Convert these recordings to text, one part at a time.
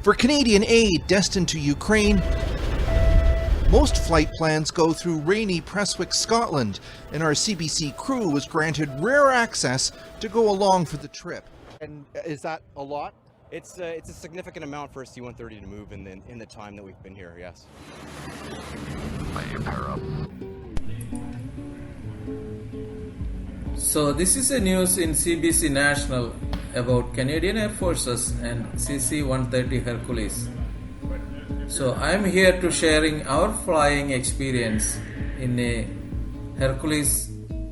For Canadian aid destined to Ukraine, most flight plans go through rainy Prestwick, Scotland, and our CBC crew was granted rare access to go along for the trip. And is that a lot? It's a significant amount for a C-130 to move in the time that we've been here, yes. So this is a news in CBC National about Canadian Air Forces and CC-130 Hercules. So I am here to sharing our flying experience in a Hercules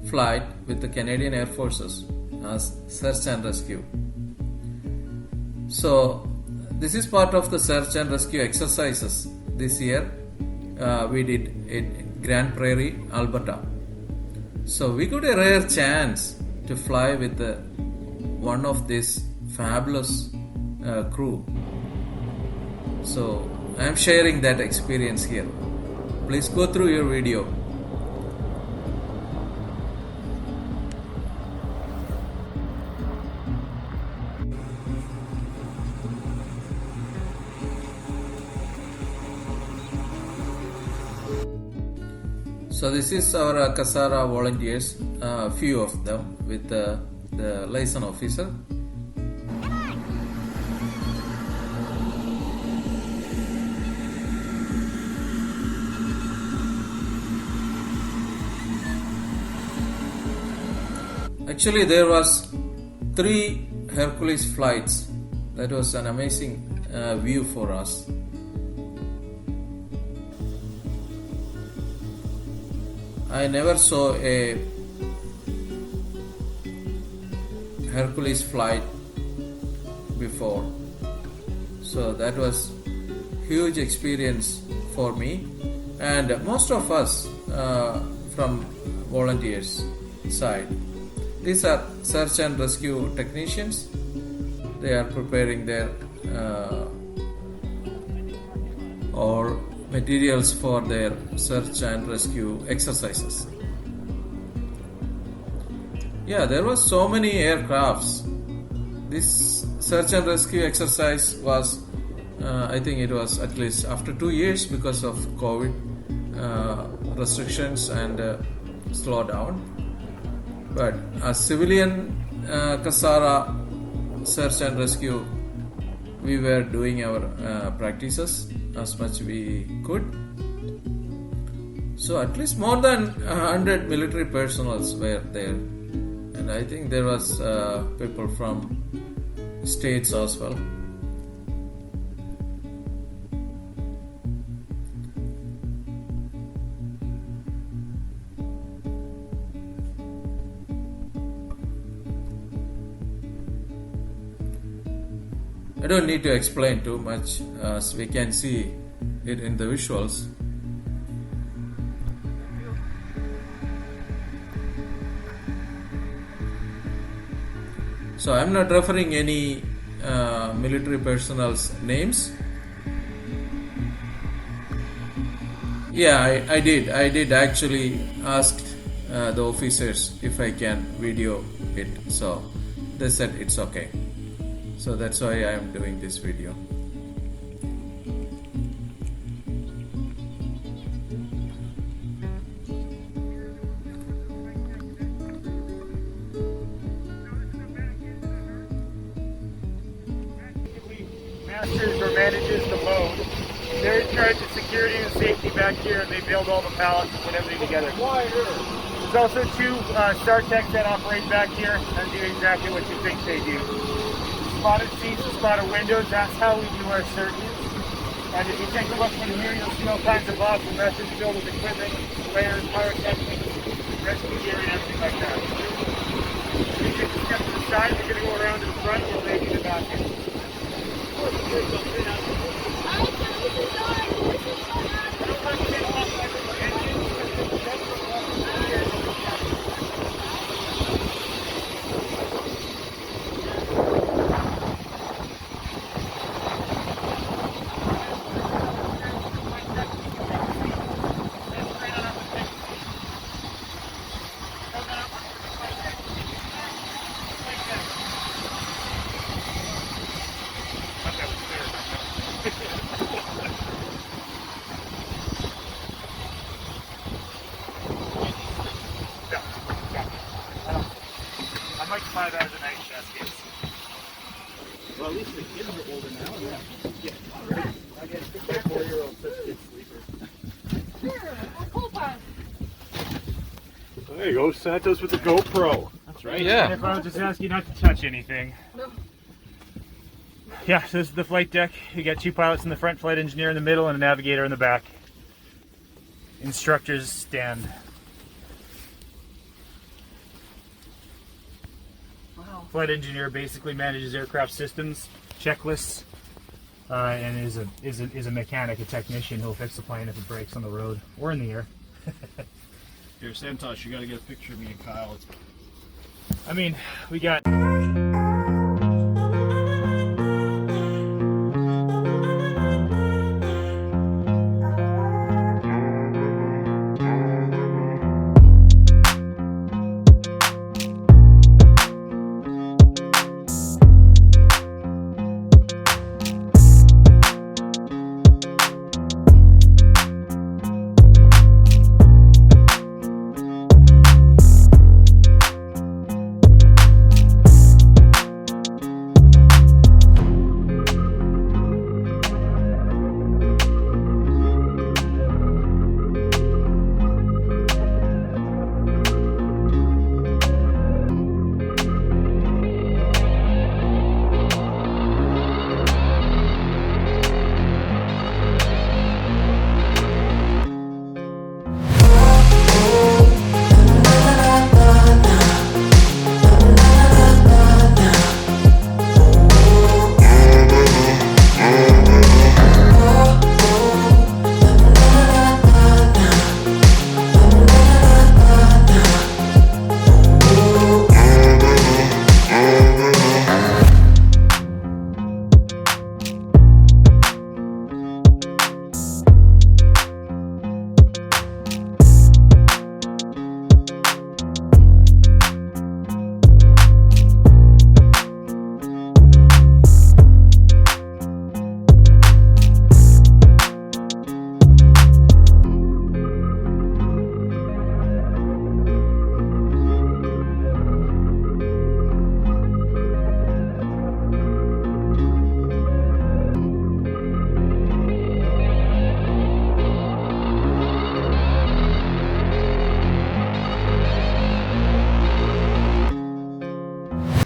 flight with the Canadian Air Forces as search and rescue. So this is part of the search and rescue exercises this year. We did in Grand Prairie, Alberta. So we got a rare chance to fly with one of this fabulous crew. So I am sharing that experience here. Please go through your video. So this is our Kasara volunteers, few of them with the liaison officer. Actually, there was 3 Hercules flights. That was an amazing view for us. I never saw a Hercules flight before, so that was huge experience for me and most of us from volunteers side. These are search and rescue technicians. They are preparing their or materials for their search and rescue exercises. Yeah, there were so many aircrafts. This search and rescue exercise was, I think it was at least after 2 years because of COVID restrictions and slowdown. But as civilian Kasara search and rescue, we were doing our practices as much we could. So at least more than 100 military personnel were there, and I think there was people from states as well. I don't need to explain too much as we can see it in the visuals. So I'm not referring any military personnel's names. Yeah, I did actually ask the officers if I can video it. So they said it's okay. So that's why I am doing this video. Masters or manages the load. They're in charge of security and safety back here, and they build all the pallets and put everything together. There's also 2 Star Techs that operate back here and do exactly what you think they do. Spotted seats and spotted windows, that's how we do our searches. And if you take a look from here, you'll see all kinds of awesome methods filled with equipment, layers, pyrotechnics, rescue gear, and everything like that. If you take a step to the side, you're going to go around to the front, you'll make it the back end. 5 hours a night in best case. Well, at least the kids are older now. Yeah. I get 4-year-old such good sleepers. There you go, Santos with the GoPro. That's right. And if I was just ask you not to touch anything. Yeah, so this is the flight deck. You got 2 pilots in the front, flight engineer in the middle, and a navigator in the back. Instructors stand. Wow. Flight engineer basically manages aircraft systems, checklists, and is a mechanic, a technician who'll fix the plane if it breaks on the road or in the air. Here, Santos, you got to get a picture of me and Kyle. I mean, we got.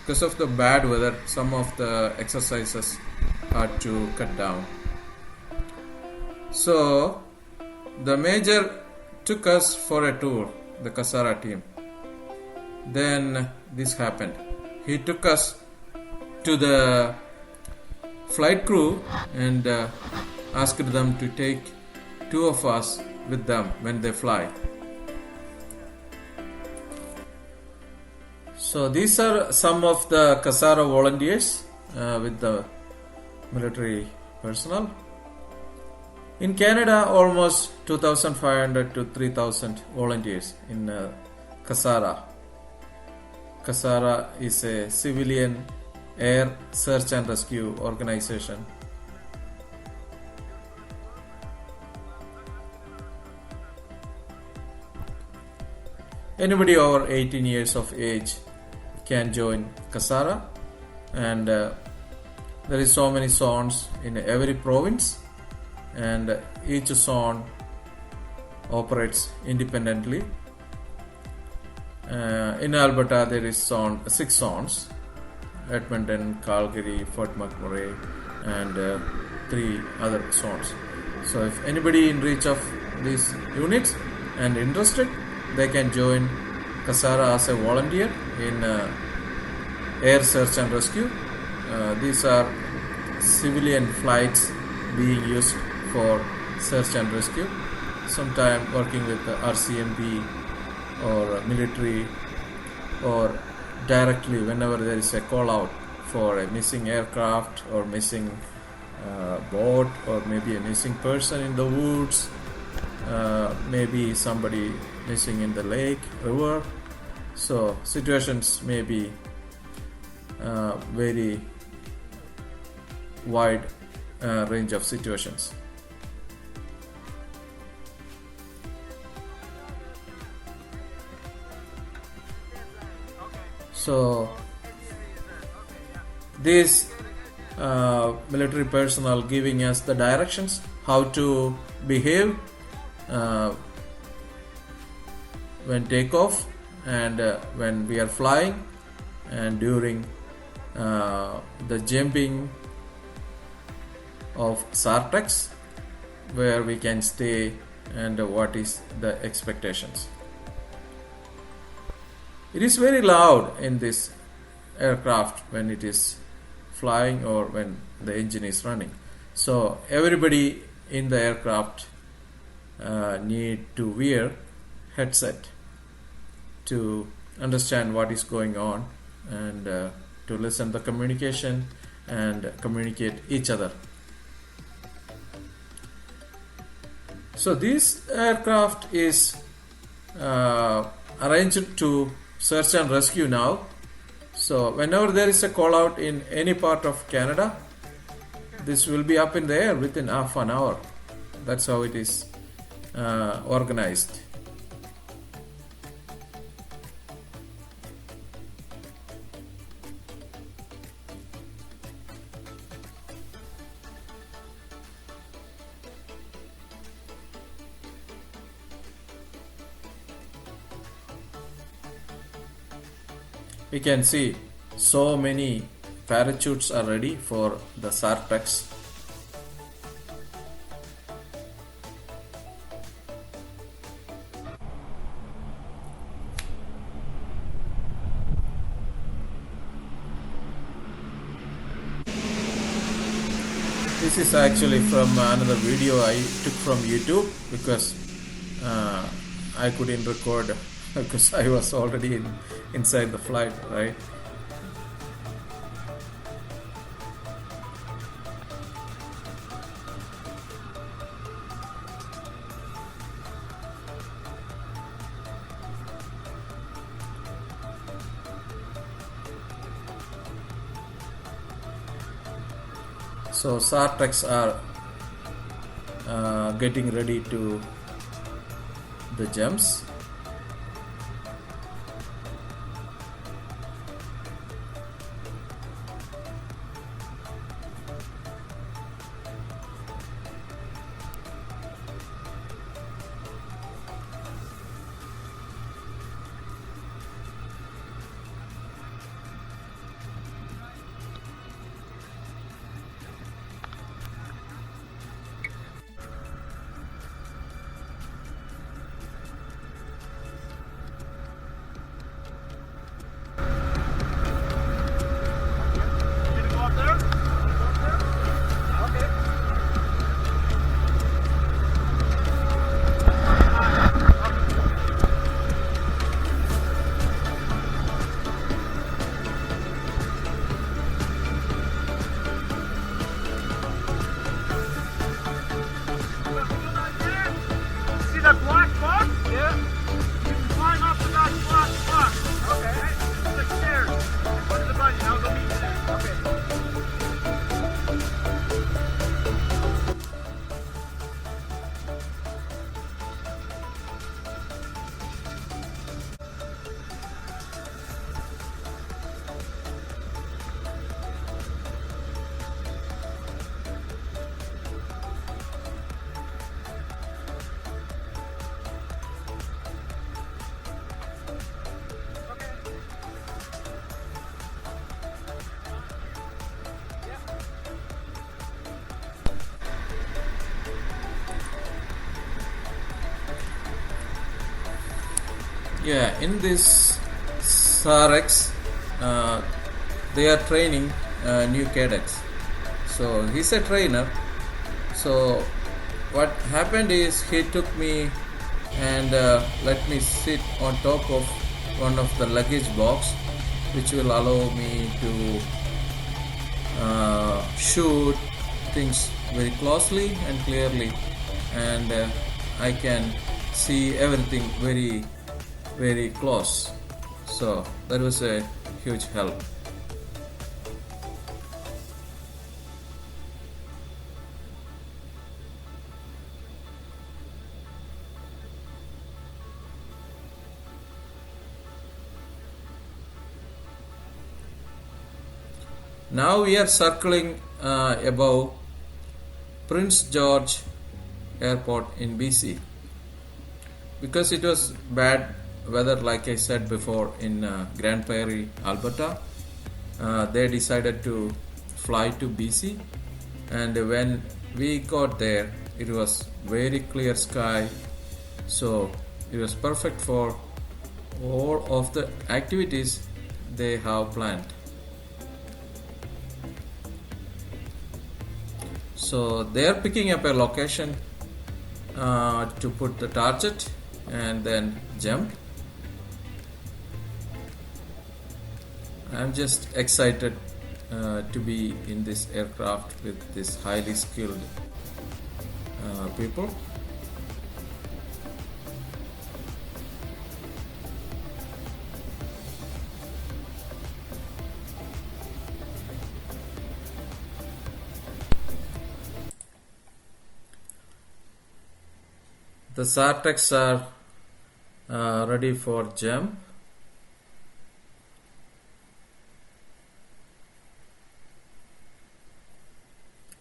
Because of the bad weather, some of the exercises had to cut down. So the major took us for a tour, the Kasara team. Then this happened. He took us to the flight crew and asked them to take 2 of us with them when they fly. So these are some of the Kasara volunteers with the military personnel. In Canada, almost 2,500 to 3,000 volunteers in Kasara. Kasara is a civilian air search and rescue organization. Anybody over 18 years of age can join Kasara, and there is so many zones in every province, and each zone operates independently. In Alberta there is 6 zones: Edmonton, Calgary, Fort McMurray, and 3 other zones. So if anybody in reach of these units and interested, they can join Kasara as a volunteer in air search and rescue. These are civilian flights being used for search and rescue, sometime working with the RCMP or military, or directly whenever there is a call out for a missing aircraft or missing boat, or maybe a missing person in the woods, maybe somebody missing in the lake, river. So situations may be very wide range of situations. So These military personnel giving us the directions how to behave when takeoff and when we are flying and during the jumping of sartex, where we can stay and what is the expectations. It is very loud in this aircraft when it is flying or when the engine is running. So everybody in the aircraft need to wear headset to understand what is going on and to listen the communication and communicate each other. So this aircraft is arranged to search and rescue now. So whenever there is a call out in any part of Canada, this will be up in the air within half an hour. That's how it is organized. We can see so many parachutes are ready for the sartex. This is actually from another video I took from YouTube because I couldn't record because I was already inside the flight, right? So sartex are getting ready to the jumps. See that black box? Yeah. You can climb up to that black box. Okay. It's like stairs. Go to the button. I'll go meet you there. Okay. Yeah, in this SARX, they are training new cadets. So he's a trainer. So what happened is he took me and let me sit on top of one of the luggage box, which will allow me to shoot things very closely and clearly, and I can see everything very very close. So that was a huge help. Now we are circling above Prince George Airport in BC. Because it was bad weather, like I said before, in Grand Prairie, Alberta, they decided to fly to BC. And when we got there, it was very clear sky, so it was perfect for all of the activities they have planned. So they are picking up a location to put the target and then jump. I'm just excited to be in this aircraft with this highly skilled people. The Sartex are ready for jump.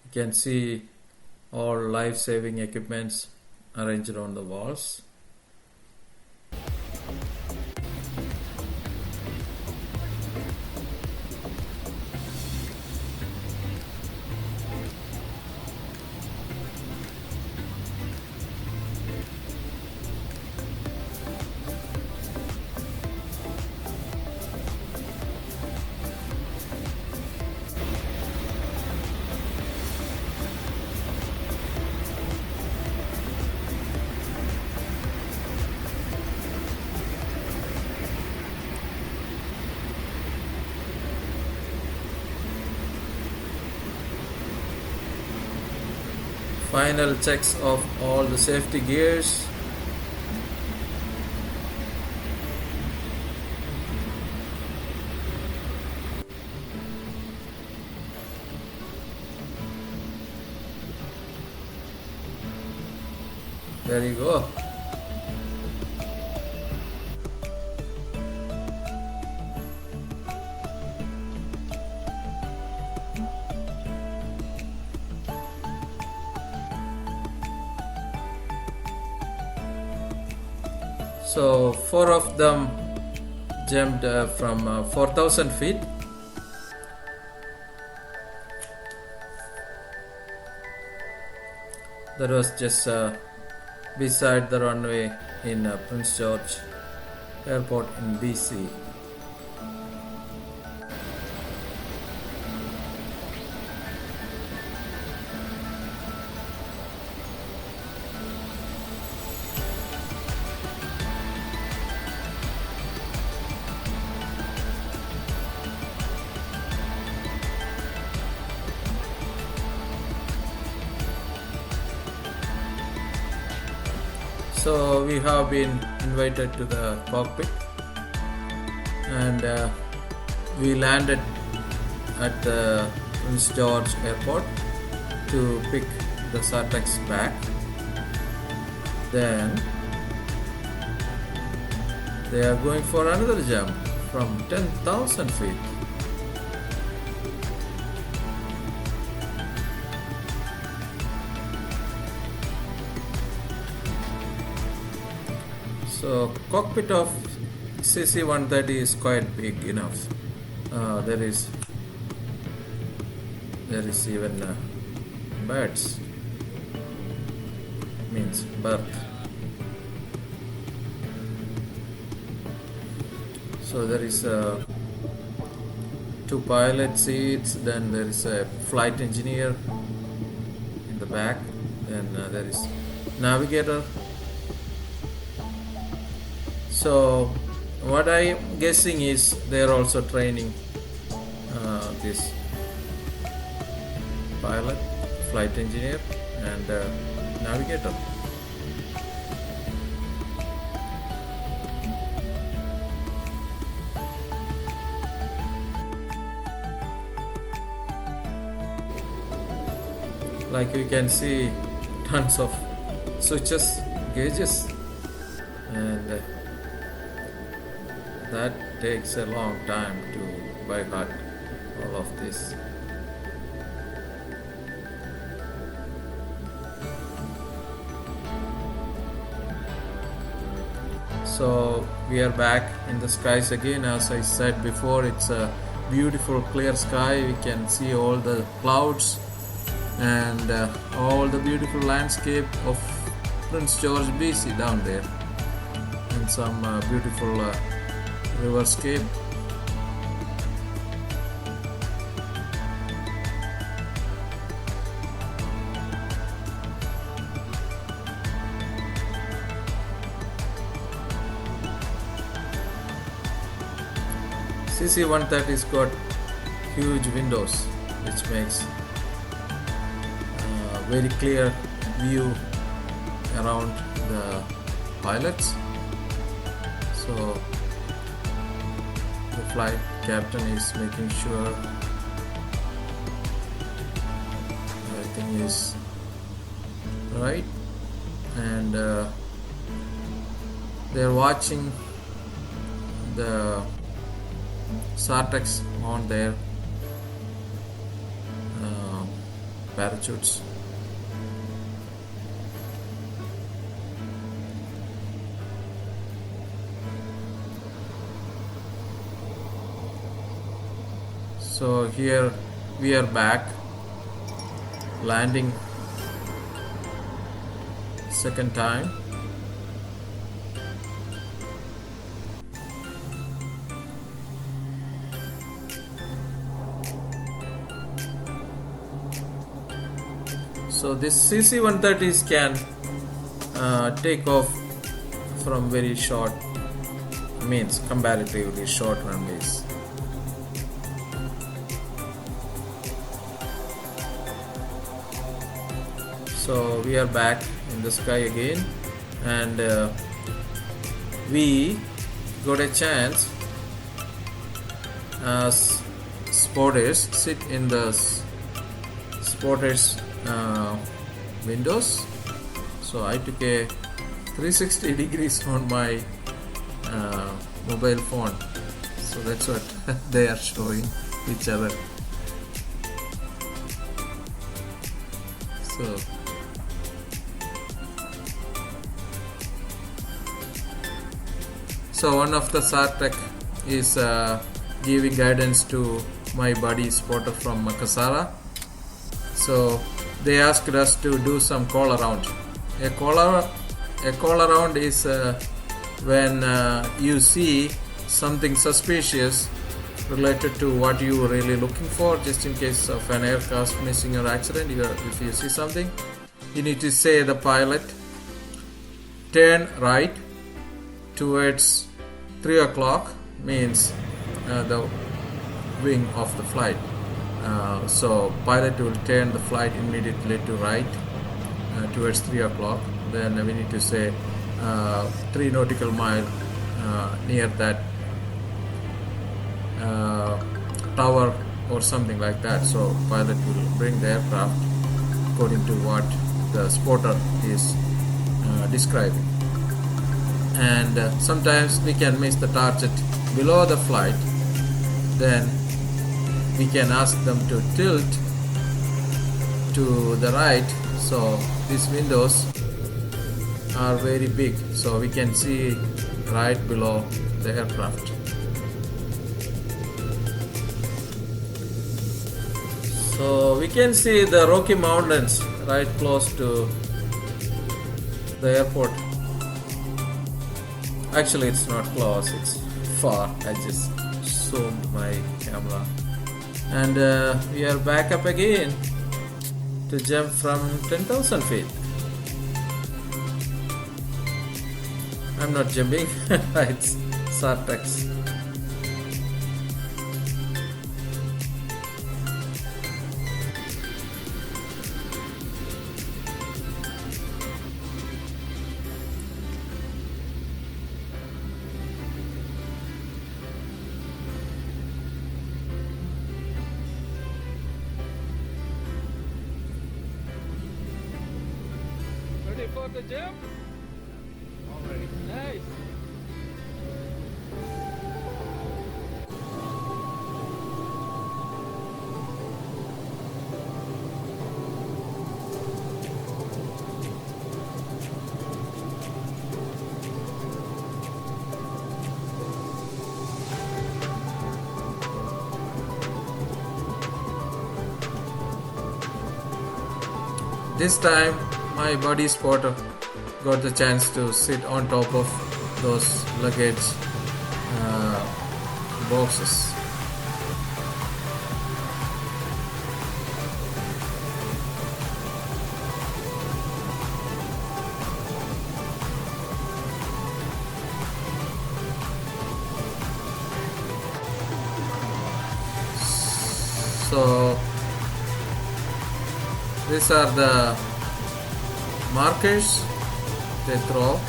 You can see all life-saving equipments arranged on the walls. Final checks of all the safety gears. There you go. So 4 of them jumped from 4,000 feet. That was just beside the runway in Prince George Airport in BC. So we have been invited to the cockpit, and we landed at the Prince George Airport to pick the Sartex back. Then they are going for another jump from 10,000 feet. So cockpit of CC130 is quite big enough. There is even beds, means berth. So there is 2 pilot seats, then there is a flight engineer in the back, then there is navigator. So what I'm guessing is they are also training this pilot, flight engineer and navigator. Like you can see tons of switches, gauges, and that takes a long time to by heart all of this. So we are back in the skies again. As I said before, it's a beautiful clear sky. We can see all the clouds and all the beautiful landscape of Prince George BC down there, and some beautiful riverscape. CC130's got huge windows, which makes very clear view around the pilots. So the flight captain is making sure everything is right, and they're watching the SARTEX on their parachutes. So here we are back, landing second time. So this CC130s can take off from very short, means comparatively short runways. So we are back in the sky again, and we got a chance as spotters sit in the spotters windows. So I took a 360 degrees on my mobile phone, so that's what they are showing each other. So one of the SARTEC is giving guidance to my buddy spotter from Makassar. So they asked us to do some call around. A call around is when you see something suspicious related to what you are really looking for, just in case of an aircraft missing or accident. If you see something, you need to say the pilot, turn right towards 3 o'clock, means the wing of the flight. So pilot will turn the flight immediately to right towards 3 o'clock. Then we need to say 3 nautical mile near that tower or something like that. So pilot will bring the aircraft according to what the spotter is describing. And sometimes we can miss the target below the flight. Then we can ask them to tilt to the right. So these windows are very big, so we can see right below the aircraft. So we can see the Rocky Mountains right close to the airport. Actually, it's not close, it's far. I just zoomed my camera. And we are back up again to jump from 10,000 feet. I'm not jumping, it's SARTEX. Ready for the jump? Already. Nice. This time my buddy spotter got the chance to sit on top of those luggage boxes. So these are the markers they throw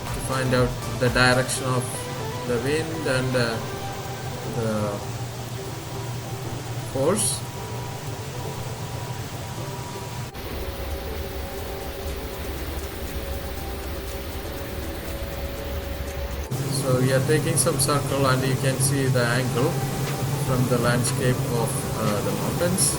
to find out the direction of the wind and the force. So we are taking some circle and you can see the angle from the landscape of the mountains.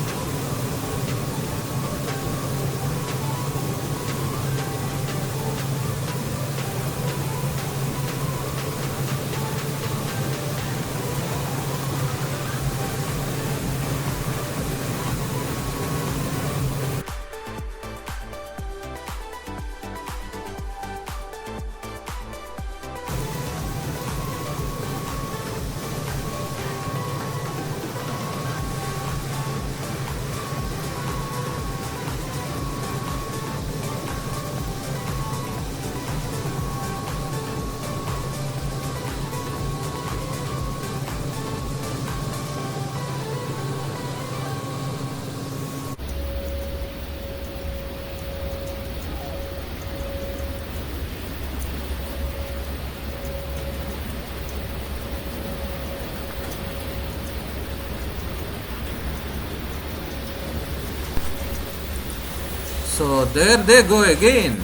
So there they go again.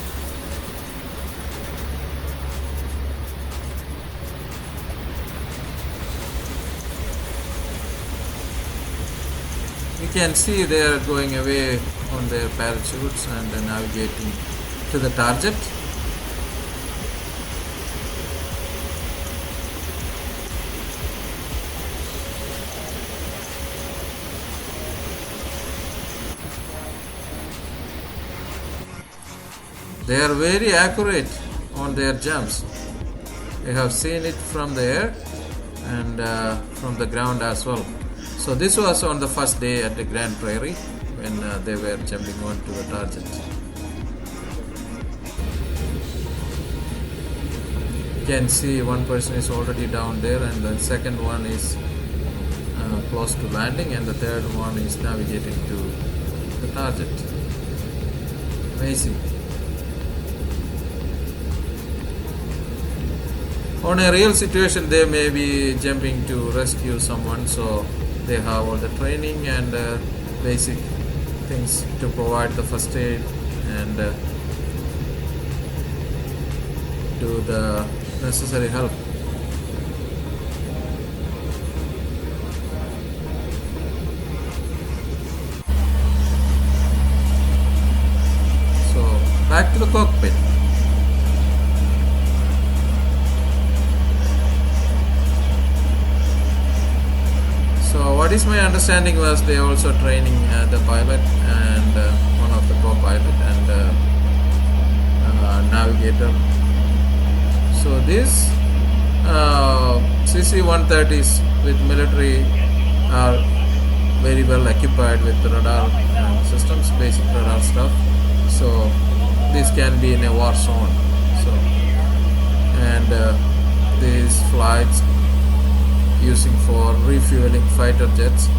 You can see they are going away on their parachutes and navigating to the target. They are very accurate on their jumps. I have seen it from the air and from the ground as well. So this was on the first day at the Grand Prairie when they were jumping onto the target. You can see one person is already down there and the second one is close to landing and the third one is navigating to the target. Amazing. On a real situation, they may be jumping to rescue someone, so they have all the training and basic things to provide the first aid and do the necessary help. So back to the cockpit. So what is my understanding was they also training the pilot and one of the co-pilot and navigator. So these CC130s with military are very well equipped with radar systems, basic radar stuff. So this can be in a war zone. So and these flights using for refueling fighter jets.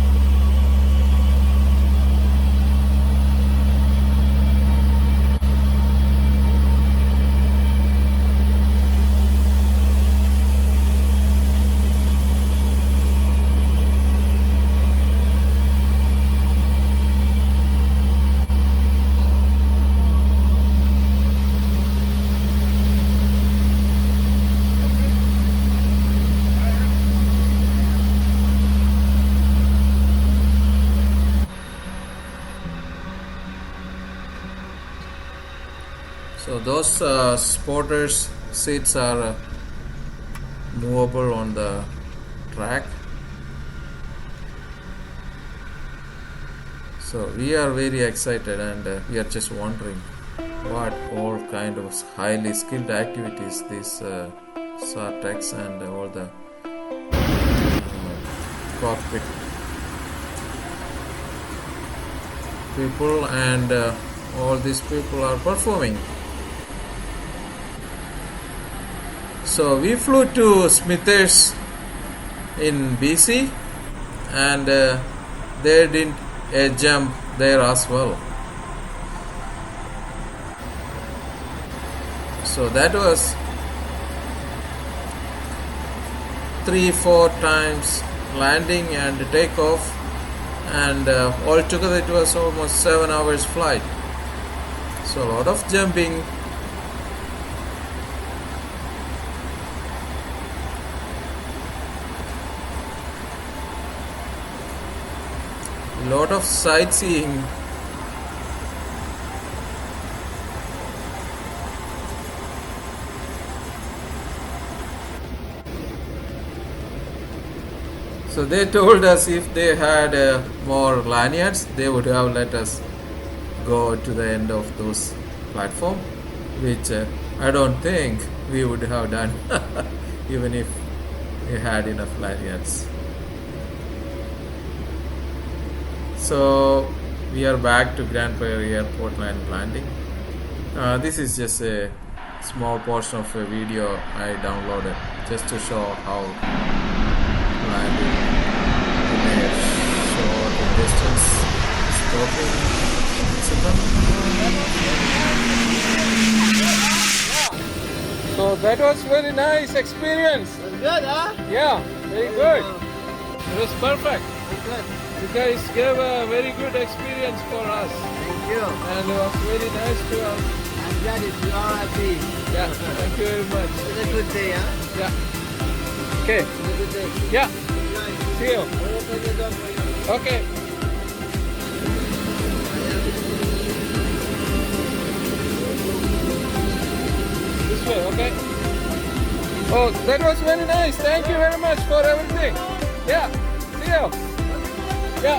So those spotters seats are movable on the track. So we are very excited, and we are just wondering what all kind of highly skilled activities these SARTECs and all the cockpit people and all these people are performing. So we flew to Smithers in BC, and they did a jump there as well. So that was 3-4 times landing and takeoff, and altogether it was almost 7 hours flight. So a lot of jumping. A lot of sightseeing. So they told us if they had more lanyards, they would have let us go to the end of those platform, which I don't think we would have done even if we had enough lanyards. So we are back to Grand Prairie Airport and landing. This is just a small portion of a video I downloaded just to show how landing in a short distance, stopping, etc. So that was very nice experience. Good, huh? Yeah, very good. It was perfect. Good. You guys gave a very good experience for us, Thank you. and it was very nice to us. I'm glad if you are happy. Yeah, thank you very much. It's a good day, huh? Yeah. Okay. It's a good day. Yeah. Enjoy. See you. I will open the door for you. Okay. This way, okay? Oh, that was very nice. Thank you very much for everything. Yeah. See you. Yeah.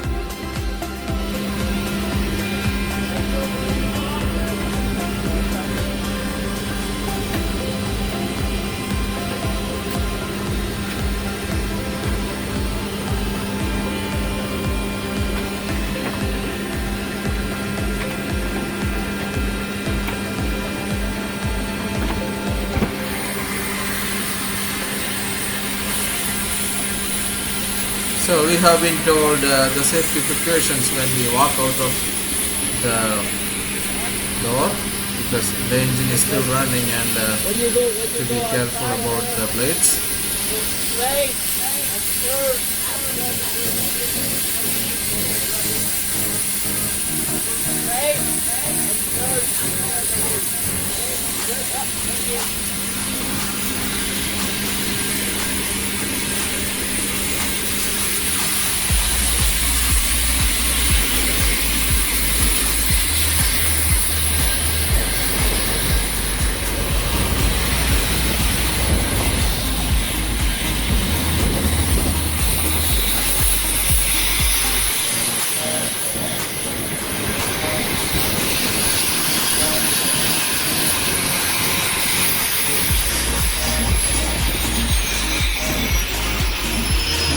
So we have been told the safety precautions when we walk out of the door, because the engine is still running, and to be careful about the blades.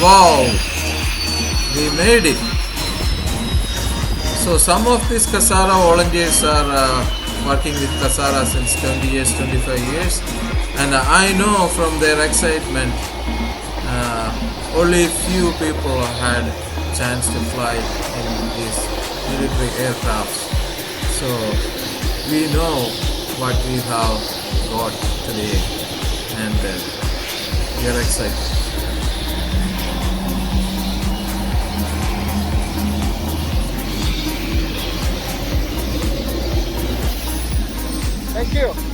Wow, we made it. So some of these Kasara volunteers are working with Kasara since 20 years, 25 years, and I know from their excitement only few people had chance to fly in these military aircrafts. So we know what we have got today, and we are excited. Thank you.